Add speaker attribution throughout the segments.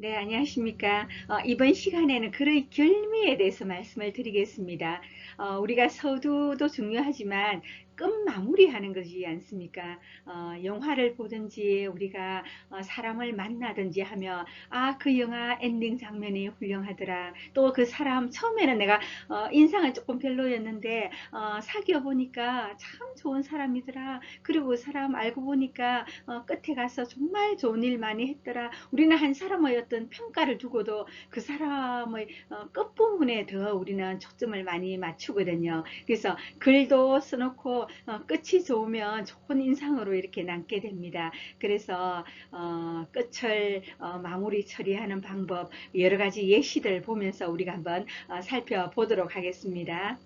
Speaker 1: 네, 안녕하십니까. 이번 시간에는 글의 결미에 대해서 말씀을 드리겠습니다. 우리가 서두도 중요하지만 끝 마무리하는 것이지 않습니까? 영화를 보든지 우리가 사람을 만나든지 하면 그 영화 엔딩 장면이 훌륭하더라. 또 그 사람 처음에는 내가 인상은 조금 별로였는데 사귀어 보니까 참 좋은 사람이더라. 그리고 그 사람 알고 보니까 끝에 가서 정말 좋은 일 많이 했더라. 우리는 한 사람의 어떤 평가를 두고도 그 사람의 끝부분에 더 우리는 초점을 많이 맞추거든요. 그래서 글도 써놓고 끝이 좋으면 좋은 인상으로 이렇게 남게 됩니다. 그래서 끝을 마무리 처리하는 방법 여러 가지 예시들 보면서 우리가 한번 살펴보도록 하겠습니다.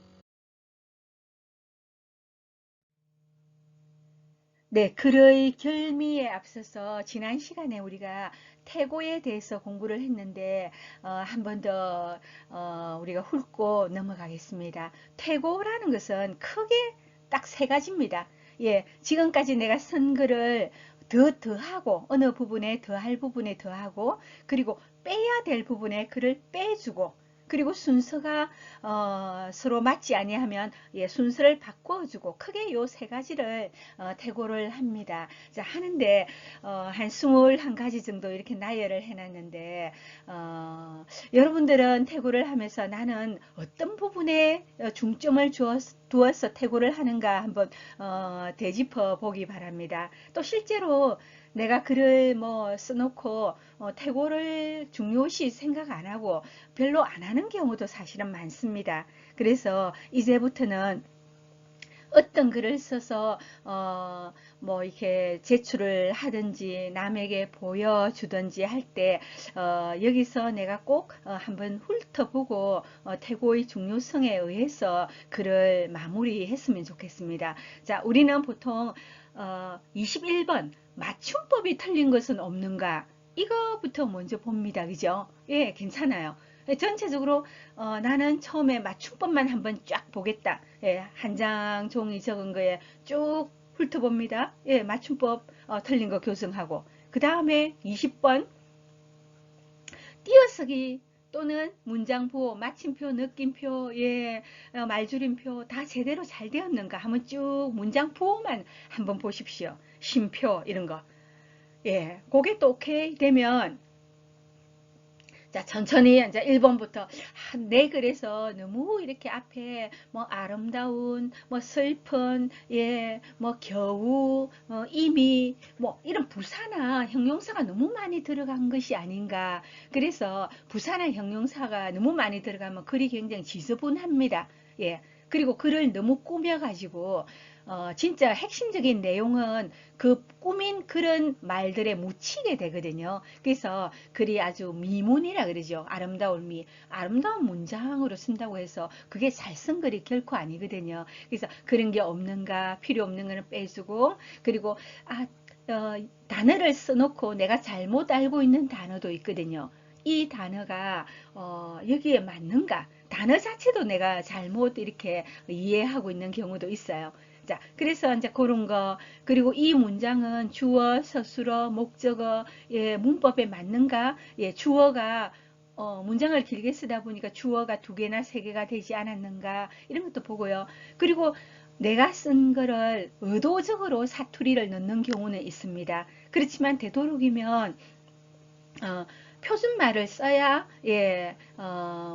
Speaker 1: 네, 글의 결미에 앞서서 지난 시간에 우리가 태고에 대해서 공부를 했는데 한 번 더 우리가 훑고 넘어가겠습니다. 태고라는 것은 크게 딱 세 가지입니다. 예, 지금까지 내가 쓴 글을 더하고 어느 부분에 더할 부분에 더하고 그리고 빼야 될 부분에 글을 빼주고 그리고 순서가 서로 맞지 아니하면 예, 순서를 바꿔주고 크게 요 세 가지를 태고를 합니다. 자, 하는데 한 21가지 정도 이렇게 나열을 해놨는데 여러분들은 태고를 하면서 나는 어떤 부분에 중점을 두어서 태고를 하는가 한번 되짚어 보기 바랍니다. 또 실제로 내가 글을 뭐 써놓고 태고를 중요시 생각 안 하고 별로 안 하는 경우도 사실은 많습니다. 그래서 이제부터는 어떤 글을 써서 뭐 이렇게 제출을 하든지 남에게 보여주든지 할 때 여기서 내가 꼭 한번 훑어보고 태고의 중요성에 의해서 글을 마무리했으면 좋겠습니다. 자, 우리는 보통 21번 맞춤법이 틀린 것은 없는가? 이거부터 먼저 봅니다. 그죠? 예, 괜찮아요. 전체적으로 나는 처음에 맞춤법만 한번 쫙 보겠다. 예, 한 장 종이 적은 거에 쭉 훑어봅니다. 예, 맞춤법 틀린 거 교정하고 그 다음에 20번 띄어쓰기 또는 문장 보호, 마침표, 느낌표, 예, 말줄임표 다 제대로 잘 되었는가 한번 쭉 문장 보호만 한번 보십시오. 쉼표 이런 거. 예, 그게 또 오케이 되면 자, 천천히 이제 1번부터 내 글에서 너무 이렇게 앞에 뭐 아름다운, 뭐 슬픈, 예, 뭐 겨우, 이미 뭐 이런 부사나 형용사가 너무 많이 들어간 것이 아닌가. 그래서 부사나 형용사가 너무 많이 들어가면 글이 굉장히 지저분합니다. 예. 그리고 글을 너무 꾸며가지고 진짜 핵심적인 내용은 그 꾸민 그런 말들에 묻히게 되거든요. 그래서 글이 아주 미문이라 그러죠. 아름다운 미. 아름다운 문장으로 쓴다고 해서 그게 잘 쓴 글이 결코 아니거든요. 그래서 그런 게 없는가, 필요 없는 거는 빼주고, 그리고, 단어를 써놓고 내가 잘못 알고 있는 단어도 있거든요. 이 단어가, 여기에 맞는가? 단어 자체도 내가 잘못 이렇게 이해하고 있는 경우도 있어요. 자, 그래서 이제 그런 거, 그리고 이 문장은 주어, 서술어, 목적어, 예, 문법에 맞는가? 예, 주어가 문장을 길게 쓰다 보니까 주어가 2개나 3개가 되지 않았는가? 이런 것도 보고요. 그리고 내가 쓴 거를 의도적으로 사투리를 넣는 경우는 있습니다. 그렇지만 되도록이면 어, 표준말을 써야 예,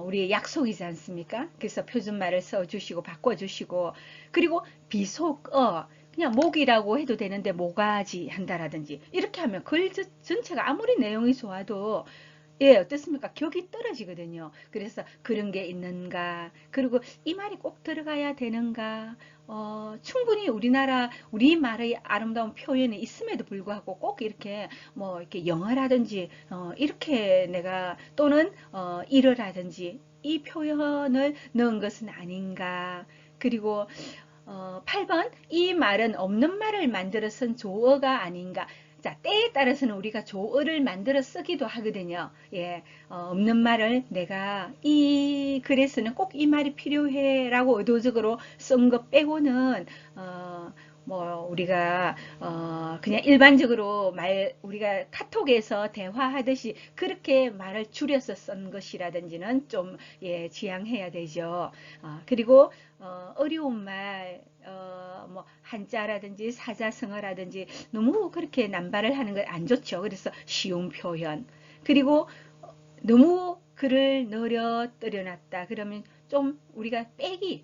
Speaker 1: 우리 약속이지 않습니까? 그래서 표준말을 써주시고 바꿔주시고 그리고 비속어 그냥 목이라고 해도 되는데 모가지 한다라든지 이렇게 하면 글 전체가 아무리 내용이 좋아도 예, 어떻습니까? 격이 떨어지거든요. 그래서 그런 게 있는가? 그리고 이 말이 꼭 들어가야 되는가? 충분히 우리말의 아름다운 표현이 있음에도 불구하고 꼭 이렇게 뭐 이렇게 영어라든지, 이렇게 내가 또는, 일어라든지 이 표현을 넣은 것은 아닌가? 그리고 8번 이 말은 없는 말을 만들어 쓴 조어가 아닌가. 자, 때에 따라서는 우리가 조어를 만들어 쓰기도 하거든요. 예, 없는 말을 내가 이 글에서는 꼭 이 말이 필요해 라고 의도적으로 쓴 것 빼고는 뭐 우리가 그냥 일반적으로 우리가 카톡에서 대화하듯이 그렇게 말을 줄여서 쓴 것이라든지는 좀 예, 지양해야 되죠. 그리고 어려운 말 뭐 한자라든지 사자성어라든지 너무 그렇게 남발을 하는 건 안 좋죠. 그래서 쉬운 표현. 그리고 너무 글을 늘려 놨다 그러면 좀 우리가 빼기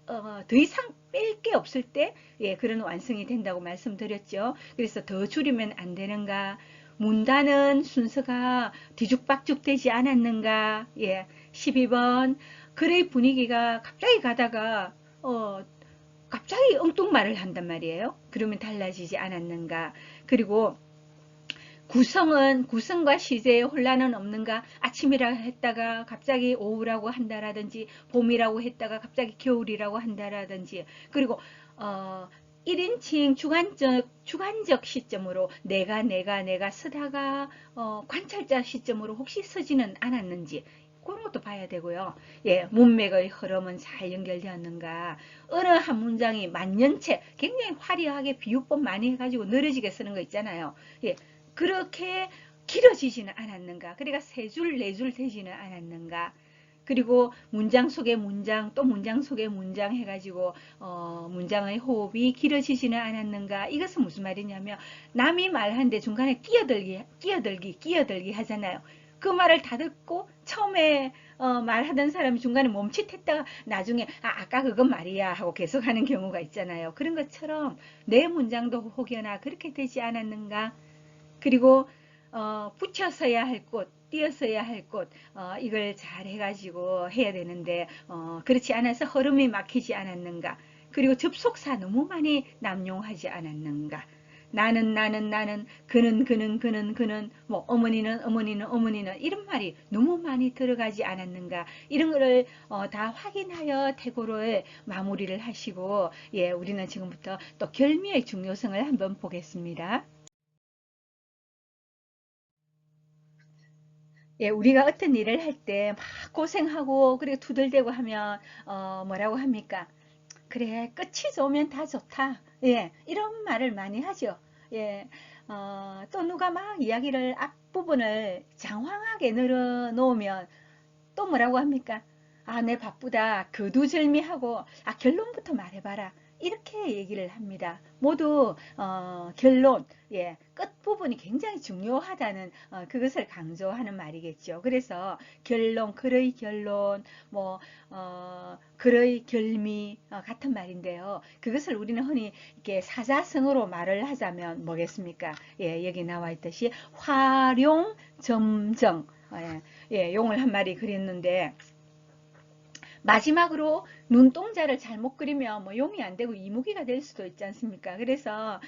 Speaker 1: 더 이상 뺄 게 없을 때 예, 그런 완성이 된다고 말씀드렸죠. 그래서 더 줄이면 안 되는가? 문단은 순서가 뒤죽박죽 되지 않았는가? 예, 12번 글의 분위기가 갑자기 가다가 갑자기 엉뚱말을 한단 말이에요. 그러면 달라지지 않았는가? 그리고 구성과 시제에 혼란은 없는가? 아침이라 했다가 갑자기 오후라고 한다라든지, 봄이라고 했다가 갑자기 겨울이라고 한다라든지, 그리고, 1인칭 주관적 시점으로 내가 쓰다가, 관찰자 시점으로 혹시 쓰지는 않았는지, 그런 것도 봐야 되고요. 예, 문맥의 흐름은 잘 연결되었는가. 어느 한 문장이 만년체, 굉장히 화려하게 비유법 많이 해가지고 늘어지게 쓰는 거 있잖아요. 예, 그렇게 길어지지는 않았는가. 그러니까 세 줄, 네 줄 되지는 않았는가. 그리고 문장 속에 문장, 또 문장 속에 문장 해가지고 문장의 호흡이 길어지지는 않았는가. 이것은 무슨 말이냐면 남이 말하는데 중간에 끼어들기 하잖아요. 그 말을 다 듣고 처음에 말하던 사람이 중간에 멈칫했다가 나중에 아까 그건 말이야 하고 계속하는 경우가 있잖아요. 그런 것처럼 내 문장도 혹여나 그렇게 되지 않았는가. 그리고 붙여서야 할 곳, 띄어서야 할 곳, 이걸 잘 해가지고 해야 되는데 그렇지 않아서 흐름이 막히지 않았는가. 그리고 접속사 너무 많이 남용하지 않았는가. 나는, 그는, 뭐 어머니는 이런 말이 너무 많이 들어가지 않았는가. 이런 거를 다 확인하여 태고를 마무리를 하시고 예, 우리는 지금부터 또 결미의 중요성을 한번 보겠습니다. 예, 우리가 어떤 일을 할 때 막 고생하고 그리고 투덜대고 하면 뭐라고 합니까? 그래, 끝이 좋으면 다 좋다. 예, 이런 말을 많이 하죠. 예, 또 누가 막 이야기를 앞부분을 장황하게 늘어놓으면 또 뭐라고 합니까? 아, 내 바쁘다. 거두절미하고, 결론부터 말해봐라. 이렇게 얘기를 합니다. 모두, 결론, 예, 끝부분이 굉장히 중요하다는, 그것을 강조하는 말이겠죠. 그래서 결론, 글의 결론, 뭐, 글의 결미, 같은 말인데요. 그것을 우리는 흔히 이렇게 사자성어로 말을 하자면 뭐겠습니까? 예, 여기 나와 있듯이 활용, 점정, 예, 예, 용을 한 마리 그렸는데 마지막으로 눈동자를 잘못 그리면 뭐 용이 안 되고 이무기가 될 수도 있지 않습니까? 그래서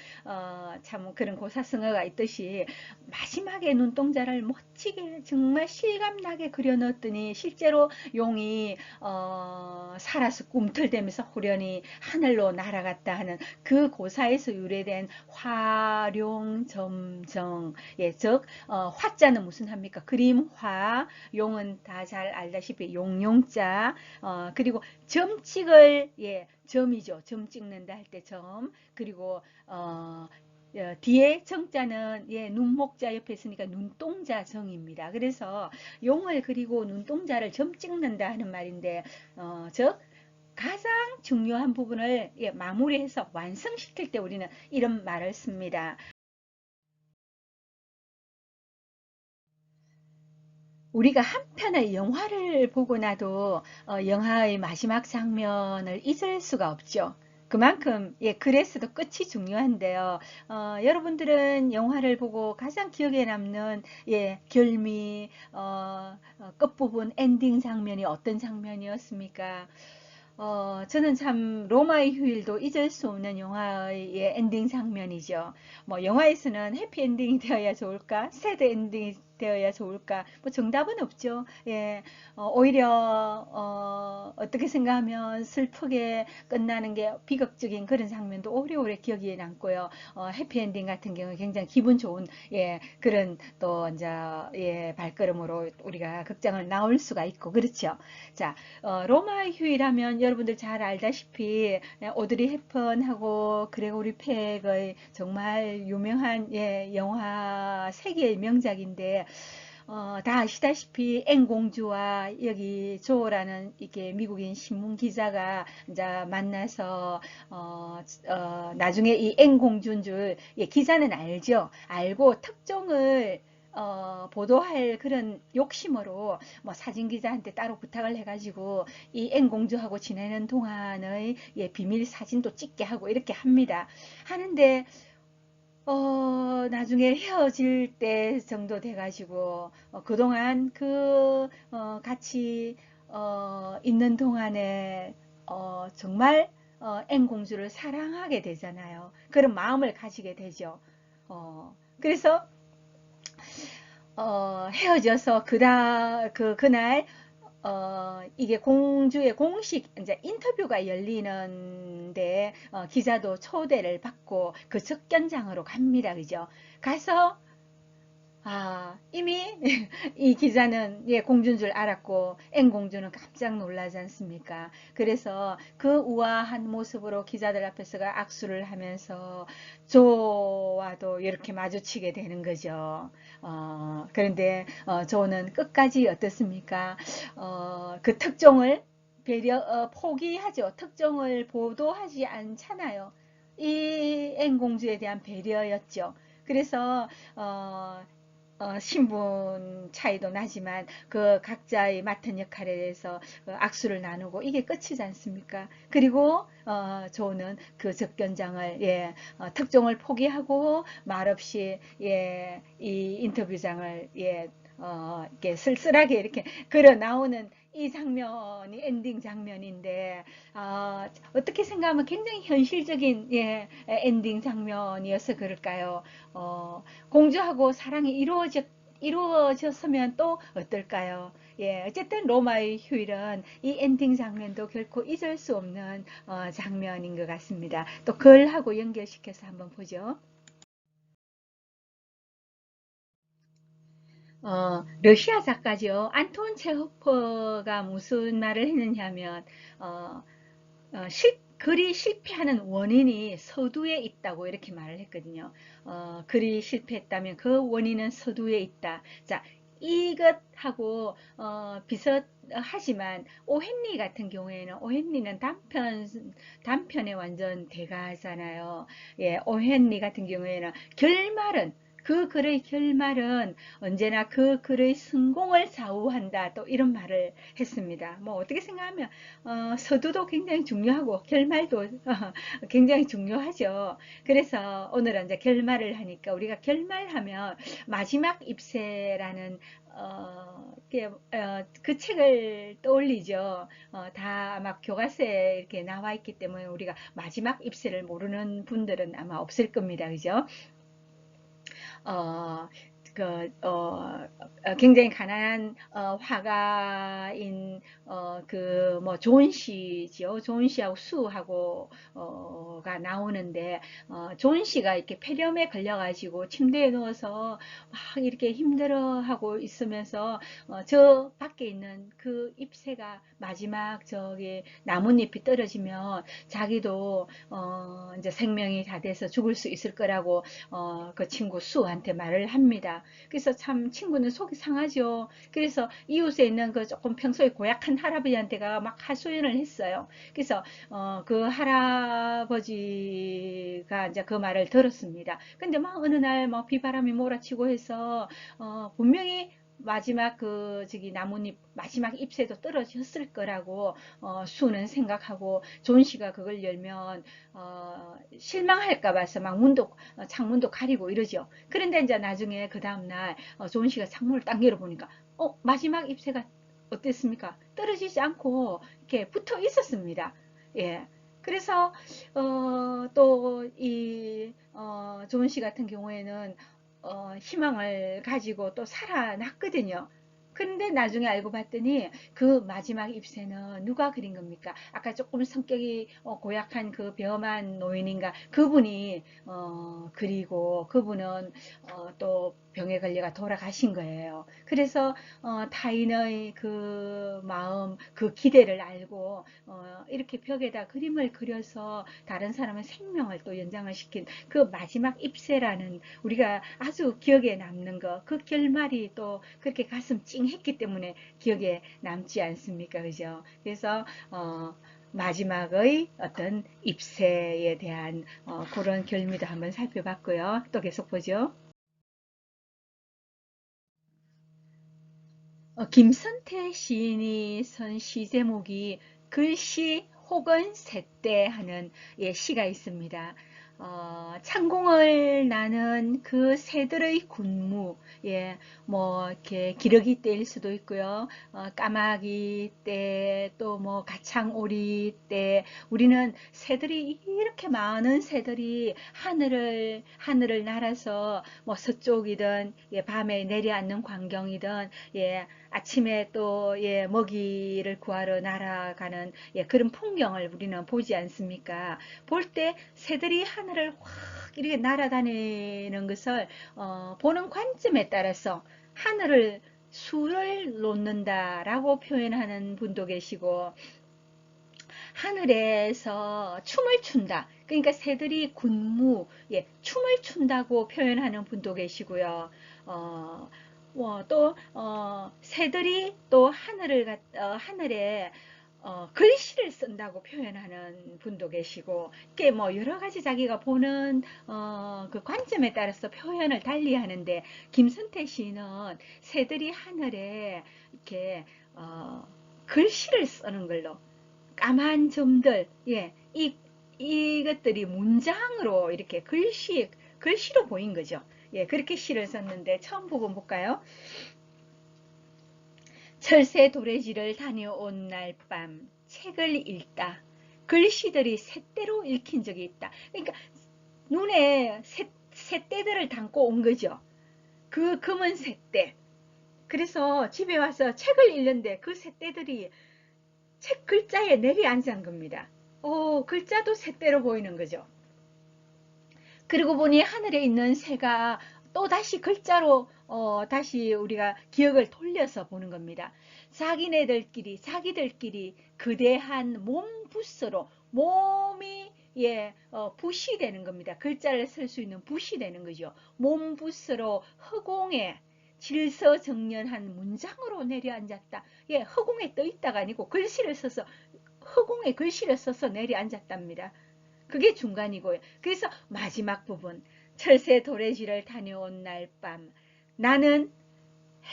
Speaker 1: 참 그런 고사성어가 있듯이 마지막에 눈동자를 멋지게 정말 실감나게 그려 넣었더니 실제로 용이 살아서 꿈틀대면서 호련히 하늘로 날아갔다 하는 그 고사에서 유래된 화룡점정, 예, 즉 화자는 무슨 합니까? 그림화, 용은 다 잘 알다시피 용용자, 그리고 점찍을, 예, 점이죠. 점 찍는다 할 때 점. 그리고, 뒤에 정자는, 예, 눈목자 옆에 있으니까 눈동자 정입니다. 그래서 용을 그리고 눈동자를 점 찍는다 하는 말인데, 즉, 가장 중요한 부분을 예, 마무리해서 완성시킬 때 우리는 이런 말을 씁니다. 우리가 한 편의 영화를 보고 나도 영화의 마지막 장면을 잊을 수가 없죠. 그만큼 예, 그래서도 끝이 중요한데요. 여러분들은 영화를 보고 가장 기억에 남는 예, 결미 끝부분 엔딩 장면이 어떤 장면이었습니까? 저는 참 로마의 휴일도 잊을 수 없는 영화의 예, 엔딩 장면이죠. 뭐 영화에서는 해피 엔딩이 되어야 좋을까? 새드 엔딩이 되어야 좋을까? 뭐 정답은 없죠. 예, 오히려 어떻게 생각하면 슬프게 끝나는 게 비극적인 그런 장면도 오래오래 기억에 남고요. 해피엔딩 같은 경우 굉장히 기분 좋은 예 그런 또 이제 예 발걸음으로 우리가 극장을 나올 수가 있고 그렇죠. 자, 로마의 휴일하면 여러분들 잘 알다시피 오드리 헵번하고 그레고리 팩의 정말 유명한 예 영화 세계의 명작인데 다 아시다시피 앵공주와 여기 조라는 이게 미국인 신문 기자가 이제 만나서 나중에 이 앵공주인 줄 예, 기자는 알죠. 알고 특종을 보도할 그런 욕심으로 뭐 사진기자한테 따로 부탁을 해가지고 이 앵공주하고 지내는 동안의 예, 비밀 사진도 찍게 하고 이렇게 합니다. 하는데 나중에 헤어질 때 정도 돼가지고, 그동안 같이, 있는 동안에, 정말, 앵공주를 사랑하게 되잖아요. 그런 마음을 가지게 되죠. 그래서, 헤어져서 그날, 이게 공주의 공식 이제 인터뷰가 열리는데 기자도 초대를 받고 그 접견장으로 갑니다. 그죠? 가서 이미 이 기자는 예, 공주인 줄 알았고 앵공주는 깜짝 놀라지 않습니까? 그래서 그 우아한 모습으로 기자들 앞에서가 악수를 하면서 조와도 이렇게 마주치게 되는 거죠. 그런데 조는 끝까지 어떻습니까? 그 특종을 포기하죠. 특종을 보도하지 않잖아요. 이 앵공주에 대한 배려였죠. 그래서 신분 차이도 나지만 그 각자의 맡은 역할에 대해서 악수를 나누고 이게 끝이지 않습니까? 그리고 조는 그 접견장을 예, 특종을 포기하고 말없이 예, 이 인터뷰장을 예, 이렇게 쓸쓸하게 이렇게 걸어 나오는 이 장면이 엔딩 장면인데 어떻게 생각하면 굉장히 현실적인 예, 엔딩 장면이어서 그럴까요? 공주하고 사랑이 이루어졌으면 또 어떨까요? 예, 어쨌든 로마의 휴일은 이 엔딩 장면도 결코 잊을 수 없는 장면인 것 같습니다. 또 글하고 연결시켜서 한번 보죠. 러시아 작가죠. 안톤 체호프가 무슨 말을 했느냐면, 어, 글이 실패하는 원인이 서두에 있다고 이렇게 말을 했거든요. 글이 실패했다면 그 원인은 서두에 있다. 자, 이것하고 비슷하지만 오헨리 같은 경우에는 오헨리는 단편의 완전 대가잖아요. 예, 오헨리 같은 경우에는 결말은 그 글의 결말은 언제나 그 글의 성공을 좌우한다. 또 이런 말을 했습니다. 뭐 어떻게 생각하면 서두도 굉장히 중요하고 결말도 굉장히 중요하죠. 그래서 오늘은 이제 결말을 하니까 우리가 결말하면 마지막 입세라는 그 책을 떠올리죠. 다 아마 교과서에 이렇게 나와 있기 때문에 우리가 마지막 입세를 모르는 분들은 아마 없을 겁니다. 그죠? 어, 굉장히 가난한 화가인 그 뭐 존 씨지요. 존 씨하고 수하고 가 나오는데 존 씨가 이렇게 폐렴에 걸려가지고 침대에 누워서 막 이렇게 힘들어하고 있으면서 저 밖에 있는 그 잎새가 마지막 저기 나뭇잎이 떨어지면 자기도 이제 생명이 다 돼서 죽을 수 있을 거라고 그 친구 수한테 말을 합니다. 그래서 참 친구는 속이 상하죠. 그래서 이웃에 있는 그 조금 평소에 고약한 할아버지한테가 막 하소연을 했어요. 그래서 그 할아버지가 이제 그 말을 들었습니다. 근데 막 어느 날 막 비바람이 몰아치고 해서 분명히 마지막 그 저기 나뭇잎 마지막 잎새도 떨어졌을 거라고 수는 생각하고 존 씨가 그걸 열면 실망할까 봐서 막 창문도 가리고 이러죠. 그런데 이제 나중에 그 다음날 존 씨가 창문을 딱 열어보니까 마지막 잎새가 어땠습니까? 떨어지지 않고 이렇게 붙어 있었습니다. 예. 그래서 또 이 존 씨 같은 경우에는 희망을 가지고 또 살아났거든요. 그런데 나중에 알고 봤더니 그 마지막 ip새는 누가 그린 겁니까? 아까 조금 성격이 고약한 그 병한 노인인가 그분이 그리고 그분은 또 병에 걸려가 돌아가신 거예요. 그래서 타인의 그 마음, 그 기대를 알고 이렇게 벽에다 그림을 그려서 다른 사람의 생명을 또 연장을 시킨 그 마지막 ip새라는 우리가 아주 기억에 남는 거, 그 결말이 또 그렇게 가슴 찡했기 때문에 기억에 남지 않습니까? 그죠? 그래서, 마지막의 어떤 입새에 대한 그런 결미도 한번 살펴봤고요. 또 계속 보죠. 김선태 시인이 쓴 시 제목이 글씨 혹은 새때 하는 예, 시가 있습니다. 창공을 나는 그 새들의 군무, 예, 뭐, 이렇게 기러기 떼일 수도 있고요. 까마귀 떼, 또 뭐, 가창오리 떼. 우리는 새들이, 이렇게 많은 새들이 하늘을 날아서, 뭐, 서쪽이든, 예, 밤에 내려앉는 광경이든, 예, 아침에 또 예, 먹이를 구하러 날아가는 예, 그런 풍경을 우리는 보지 않습니까? 볼 때 새들이 하늘을 확 이렇게 날아다니는 것을 보는 관점에 따라서 하늘을 수를 놓는다라고 표현하는 분도 계시고 하늘에서 춤을 춘다. 그러니까 새들이 군무, 예, 춤을 춘다고 표현하는 분도 계시고요. 어, 또 새들이 또 하늘에 글씨를 쓴다고 표현하는 분도 계시고, 이게 뭐 여러 가지 자기가 보는 그 관점에 따라서 표현을 달리 하는데, 김선태 시인은 새들이 하늘에 이렇게 글씨를 쓰는 걸로 까만 점들, 예, 이것들이 문장으로 이렇게 글씨로 보인 거죠. 예, 그렇게 시를 썼는데 처음 부분 볼까요? 철새 도래지를 다녀온 날 밤 책을 읽다. 글씨들이 새대로 읽힌 적이 있다. 그러니까 눈에 새떼들을 담고 온 거죠. 그 검은 새떼. 그래서 집에 와서 책을 읽는데 그 새떼들이 책 글자에 내려앉은 겁니다. 글자도 새대로 보이는 거죠. 그리고 보니 하늘에 있는 새가 또 다시 글자로 다시 우리가 기억을 돌려서 보는 겁니다. 자기들끼리 그대한 몸붓으로 몸이 예, 붓이 되는 겁니다. 글자를 쓸 수 있는 붓이 되는 거죠. 몸붓으로 허공에 질서정연한 문장으로 내려앉았다. 예, 허공에 떠 있다가 아니고 글씨를 써서 허공에 글씨를 써서 내려앉았답니다. 그게 중간이고요. 그래서 마지막 부분 철새 도래지를 다녀온 날 밤 나는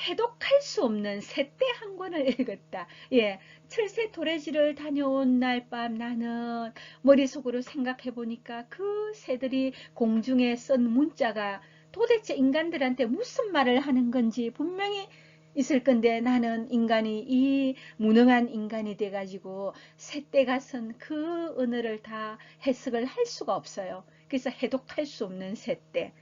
Speaker 1: 해독할 수 없는 새떼 한 권을 읽었다. 예, 철새 도래지를 다녀온 날 밤 나는 머릿속으로 생각해 보니까 그 새들이 공중에 쓴 문자가 도대체 인간들한테 무슨 말을 하는 건지 분명히 있을 건데 나는 인간이 이 무능한 인간이 돼가지고 새떼가 쓴 그 언어를 다 해석을 할 수가 없어요. 그래서 해독할 수 없는 새떼.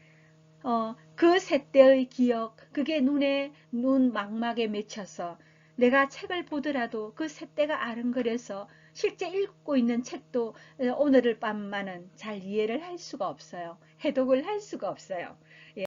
Speaker 1: 그 새때의 기억, 그게 눈 망막에 맺혀서 내가 책을 보더라도 그 새때가 아른거려서 실제 읽고 있는 책도 오늘을 밤만은 잘 이해를 할 수가 없어요. 해독을 할 수가 없어요. 예.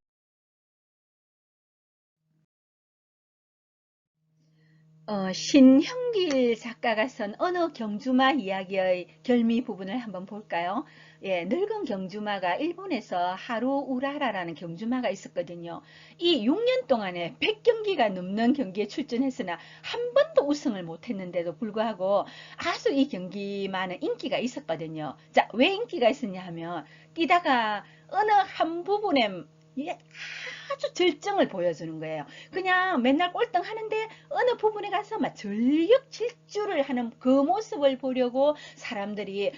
Speaker 1: 신형길 작가가 쓴 어느 경주마 이야기의 결미 부분을 한번 볼까요? 예, 늙은 경주마가 일본에서 하루 우라라라는 경주마가 있었거든요. 이 6년 동안에 100경기가 넘는 경기에 출전했으나 한 번도 우승을 못했는데도 불구하고 아주 이 경기만은 인기가 있었거든요. 자, 왜 인기가 있었냐 하면 뛰다가 어느 한 부분에 아주 절정을 보여주는 거예요. 그냥 맨날 꼴등 하는데 어느 부분에 가서 막 전력 질주를 하는 그 모습을 보려고 사람들이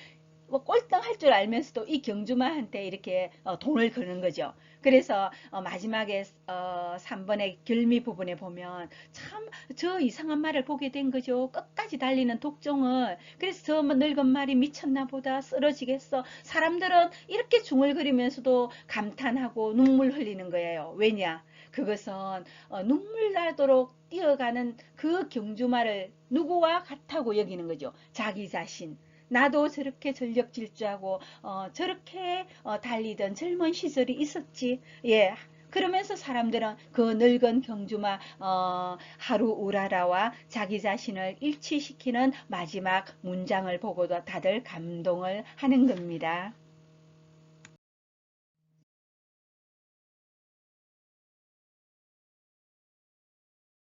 Speaker 1: 뭐 꼴등할 줄 알면서도 이 경주마한테 이렇게 돈을 거는 거죠. 그래서 마지막에 3번의 결미 부분에 보면 참 저 이상한 말을 보게 된 거죠. 끝까지 달리는 독종을. 그래서 저 늙은 말이 미쳤나 보다, 쓰러지겠어. 사람들은 이렇게 중얼거리면서도 감탄하고 눈물 흘리는 거예요. 왜냐? 그것은 눈물 나도록 뛰어가는 그 경주마를 누구와 같다고 여기는 거죠. 자기 자신. 나도 저렇게 전력 질주하고 저렇게 달리던 젊은 시절이 있었지. 예. 그러면서 사람들은 그 늙은 경주마 하루 우라라와 자기 자신을 일치시키는 마지막 문장을 보고도 다들 감동을 하는 겁니다.